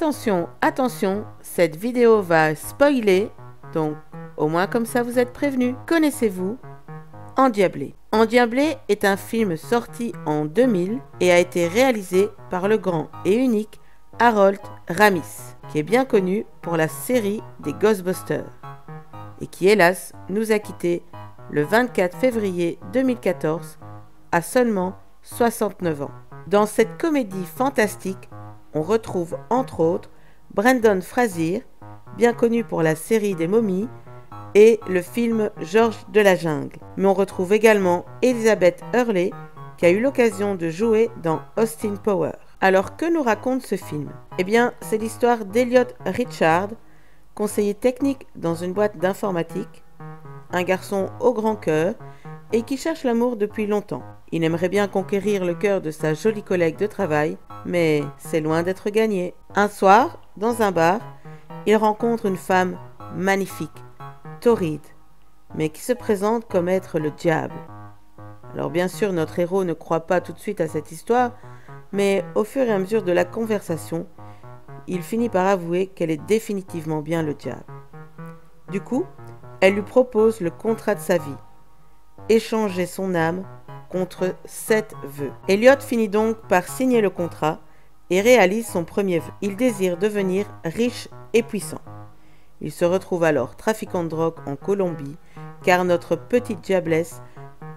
Attention, attention, cette vidéo va spoiler, donc au moins comme ça vous êtes prévenus. Connaissez-vous Endiablé? Endiablé est un film sorti en 2000 et a été réalisé par le grand et unique Harold Ramis, qui est bien connu pour la série des Ghostbusters et qui hélas nous a quittés le 24 février 2014 à seulement 69 ans. Dans cette comédie fantastique, on retrouve entre autres Brendan Fraser, bien connu pour la série des momies et le film Georges de la jungle. Mais on retrouve également Elizabeth Hurley qui a eu l'occasion de jouer dans Austin Powers. Alors que nous raconte ce film? Eh bien, c'est l'histoire d'Elliot Richard, conseiller technique dans une boîte d'informatique, un garçon au grand cœur et qui cherche l'amour depuis longtemps. Il aimerait bien conquérir le cœur de sa jolie collègue de travail, mais c'est loin d'être gagné. Un soir, dans un bar, il rencontre une femme magnifique, torride, mais qui se présente comme être le diable. Alors bien sûr, notre héros ne croit pas tout de suite à cette histoire, mais au fur et à mesure de la conversation, il finit par avouer qu'elle est définitivement bien le diable. Du coup, elle lui propose le contrat de sa vie, échanger son âme contre 7 vœux. Elliot finit donc par signer le contrat et réalise son premier vœu. Il désire devenir riche et puissant. Il se retrouve alors trafiquant de drogue en Colombie, car notre petite diablesse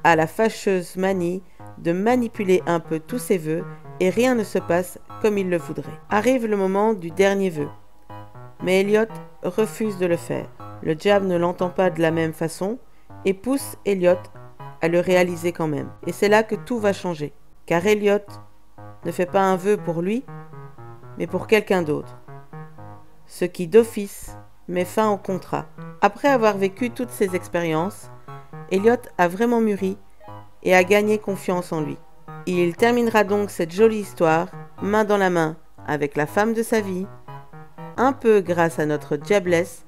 a la fâcheuse manie de manipuler un peu tous ses vœux et rien ne se passe comme il le voudrait. Arrive le moment du dernier vœu, mais Elliot refuse de le faire. Le diable ne l'entend pas de la même façon et pousse Elliot à le réaliser quand même. Et c'est là que tout va changer, car Elliot ne fait pas un vœu pour lui, mais pour quelqu'un d'autre, ce qui d'office met fin au contrat. Après avoir vécu toutes ces expériences, Elliot a vraiment mûri et a gagné confiance en lui. Il terminera donc cette jolie histoire, main dans la main avec la femme de sa vie, un peu grâce à notre diablesse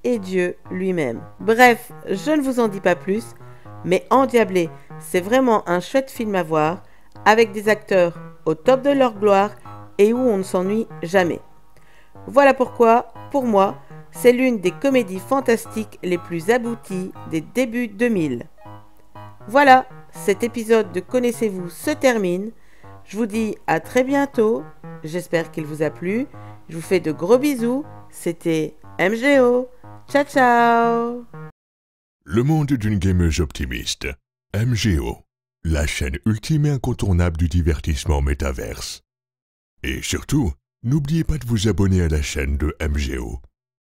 et Dieu lui-même. Bref, je ne vous en dis pas plus, mais Endiablé, c'est vraiment un chouette film à voir, avec des acteurs au top de leur gloire et où on ne s'ennuie jamais. Voilà pourquoi, pour moi, c'est l'une des comédies fantastiques les plus abouties des débuts 2000. Voilà, cet épisode de Connaissez-vous se termine. Je vous dis à très bientôt, j'espère qu'il vous a plu. Je vous fais de gros bisous, c'était MGO. Ciao ciao. Le monde d'une gameuse optimiste. MGO, la chaîne ultime et incontournable du divertissement métaverse. Et surtout, n'oubliez pas de vous abonner à la chaîne de MGO.